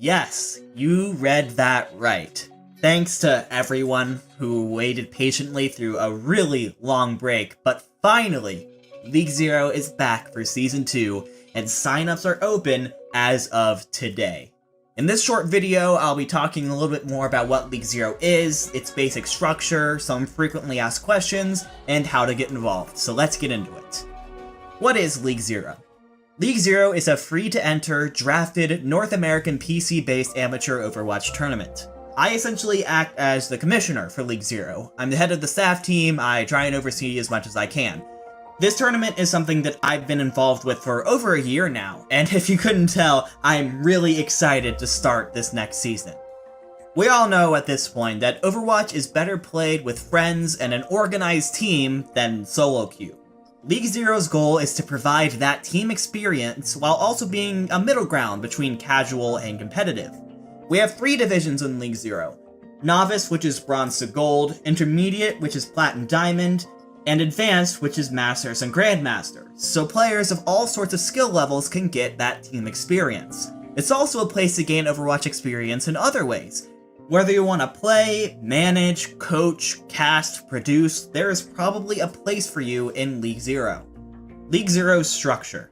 Yes, you read that right. Thanks to everyone who waited patiently through a really long break, but finally, League Zero is back for Season 2, and signups are open as of today. In this short video, I'll be talking a little bit more about what League Zero is, its basic structure, some frequently asked questions, and how to get involved, so let's get into it. What is League Zero? League Zero is a free-to-enter, drafted, North American PC-based amateur Overwatch tournament. I essentially act as the commissioner for League Zero. I'm the head of the staff team. I try and oversee as much as I can. This tournament is something that I've been involved with for over a year now, and if you couldn't tell, I'm really excited to start this next season. We all know at this point that Overwatch is better played with friends and an organized team than solo queue. League Zero's goal is to provide that team experience while also being a middle ground between casual and competitive. We have 3 divisions in League Zero: Novice, which is Bronze to Gold, Intermediate, which is Platinum Diamond, and Advanced, which is Masters and Grandmasters, so players of all sorts of skill levels can get that team experience. It's also a place to gain Overwatch experience in other ways. Whether you want to play, manage, coach, cast, produce, there is probably a place for you in League Zero. League Zero's structure.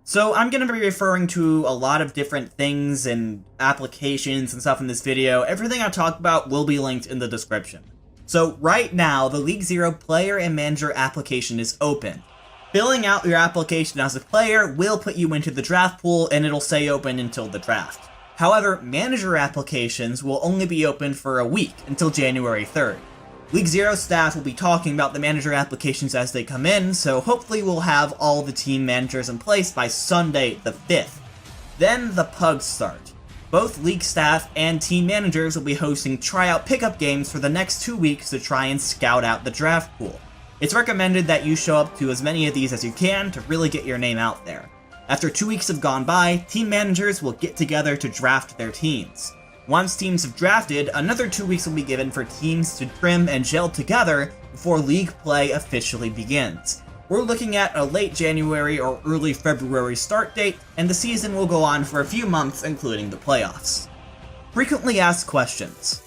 So I'm going to be referring to a lot of different things and applications and stuff in this video. Everything I talk about will be linked in the description. So right now, the League Zero player and manager application is open. Filling out your application as a player will put you into the draft pool, and it'll stay open until the draft. However, manager applications will only be open for a week, until January 3rd. League Zero staff will be talking about the manager applications as they come in, so hopefully we'll have all the team managers in place by Sunday the 5th. Then the pugs start. Both league staff and team managers will be hosting tryout pickup games for the next 2 weeks to try and scout out the draft pool. It's recommended that you show up to as many of these as you can to really get your name out there. After 2 weeks have gone by, team managers will get together to draft their teams. Once teams have drafted, another 2 weeks will be given for teams to trim and gel together before league play officially begins. We're looking at a late January or early February start date, and the season will go on for a few months, including the playoffs. Frequently asked questions.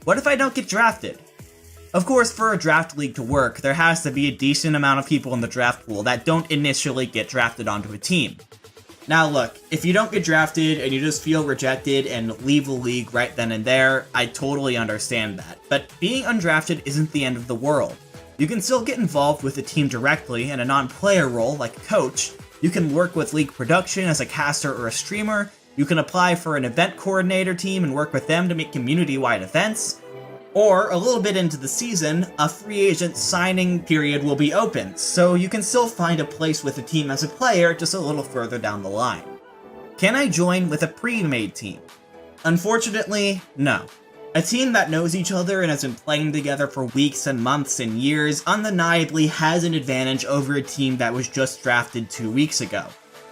What if I don't get drafted? Of course, for a draft league to work, there has to be a decent amount of people in the draft pool that don't initially get drafted onto a team. Now look, if you don't get drafted and you just feel rejected and leave the league right then and there, I totally understand that. But being undrafted isn't the end of the world. You can still get involved with the team directly in a non-player role like a coach. You can work with league production as a caster or a streamer. You can apply for an event coordinator team and work with them to make community-wide events. Or, a little bit into the season, a free agent signing period will be open, so you can still find a place with the team as a player just a little further down the line. Can I join with a pre-made team? Unfortunately, no. A team that knows each other and has been playing together for weeks and months and years undeniably has an advantage over a team that was just drafted 2 weeks ago.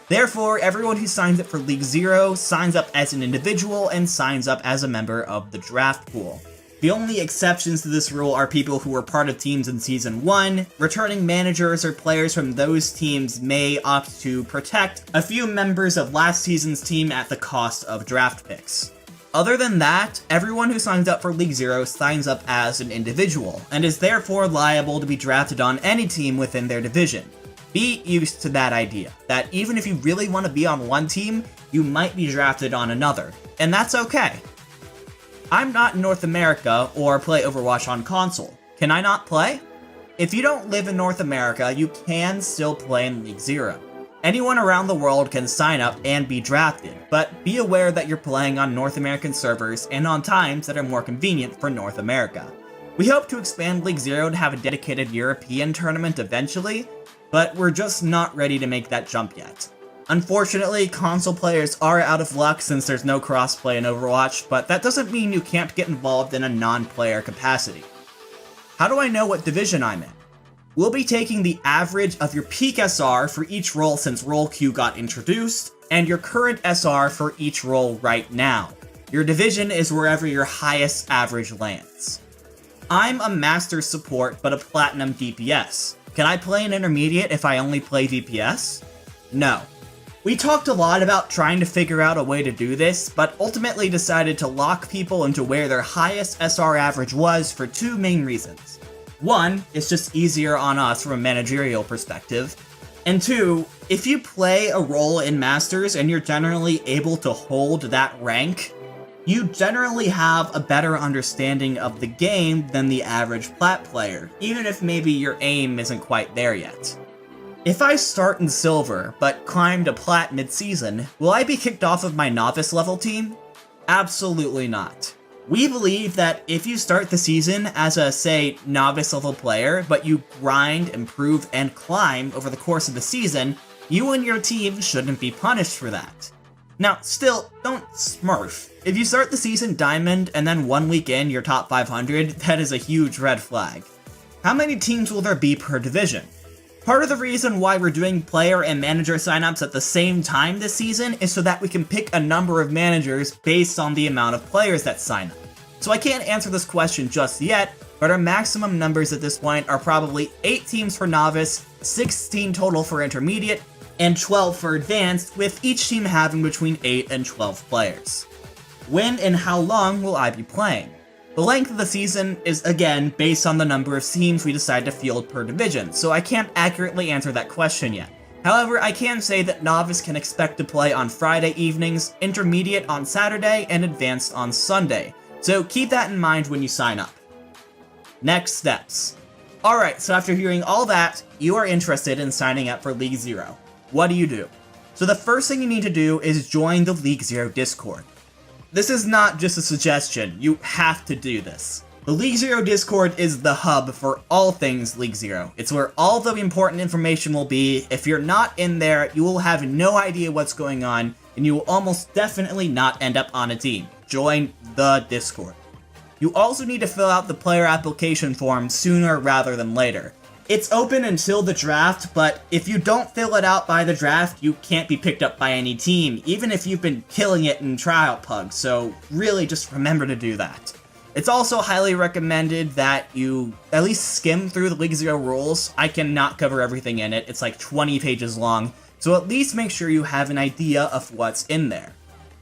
Therefore, everyone who signs up for League Zero signs up as an individual and signs up as a member of the draft pool. The only exceptions to this rule are people who were part of teams in Season 1, returning managers or players from those teams may opt to protect a few members of last season's team at the cost of draft picks. Other than that, everyone who signs up for League Zero signs up as an individual, and is therefore liable to be drafted on any team within their division. Be used to that idea, that even if you really want to be on one team, you might be drafted on another, and that's okay. I'm not in North America or play Overwatch on console. Can I not play? If you don't live in North America, you can still play in League Zero. Anyone around the world can sign up and be drafted, but be aware that you're playing on North American servers and on times that are more convenient for North America. We hope to expand League Zero to have a dedicated European tournament eventually, but we're just not ready to make that jump yet. Unfortunately, console players are out of luck since there's no crossplay in Overwatch, but that doesn't mean you can't get involved in a non-player capacity. How do I know what division I'm in? We'll be taking the average of your peak SR for each role since role queue got introduced, and your current SR for each role right now. Your division is wherever your highest average lands. I'm a Master Support, but a Platinum DPS. Can I play an Intermediate if I only play DPS? No. We talked a lot about trying to figure out a way to do this, but ultimately decided to lock people into where their highest SR average was for two main reasons. One, it's just easier on us from a managerial perspective, and two, if you play a role in Masters and you're generally able to hold that rank, you generally have a better understanding of the game than the average Plat player, even if maybe your aim isn't quite there yet. If I start in Silver, but climb to Plat mid-season, will I be kicked off of my Novice level team? Absolutely not. We believe that if you start the season as a, say, Novice level player, but you grind, improve, and climb over the course of the season, you and your team shouldn't be punished for that. Now, still, don't smurf. If you start the season Diamond and then 1 week in you're top 500, that is a huge red flag. How many teams will there be per division? Part of the reason why we're doing player and manager signups at the same time this season is so that we can pick a number of managers based on the amount of players that sign up. So I can't answer this question just yet, but our maximum numbers at this point are probably 8 teams for Novice, 16 total for Intermediate, and 12 for Advanced, with each team having between 8 and 12 players. When and how long will I be playing? The length of the season is, again, based on the number of teams we decide to field per division, so I can't accurately answer that question yet. However, I can say that Novice can expect to play on Friday evenings, Intermediate on Saturday, and Advanced on Sunday, so keep that in mind when you sign up. Next steps. Alright, so after hearing all that, you are interested in signing up for League Zero. What do? So the first thing you need to do is join the League Zero Discord. This is not just a suggestion, you have to do this. The League Zero Discord is the hub for all things League Zero. It's where all the important information will be. If you're not in there, you will have no idea what's going on, and you will almost definitely not end up on a team. Join the Discord. You also need to fill out the player application form sooner rather than later. It's open until the draft, but if you don't fill it out by the draft, you can't be picked up by any team, even if you've been killing it in tryout pugs, so really just remember to do that. It's also highly recommended that you at least skim through the League Zero rules. I cannot cover everything in it, it's like 20 pages long, so at least make sure you have an idea of what's in there.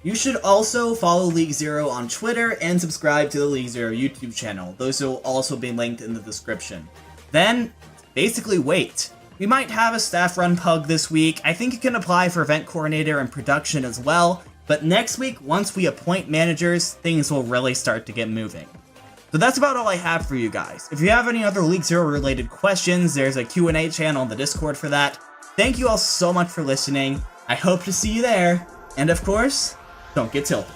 You should also follow League Zero on Twitter and subscribe to the League Zero YouTube channel. Those will also be linked in the description. Then, basically wait. We might have a staff-run pug this week. I think you can apply for event coordinator and production as well, but next week, once we appoint managers, things will really start to get moving. So that's about all I have for you guys. If you have any other League Zero related questions, there's a Q&A channel in the Discord for that. Thank you all so much for listening. I hope to see you there, and of course, don't get tilted.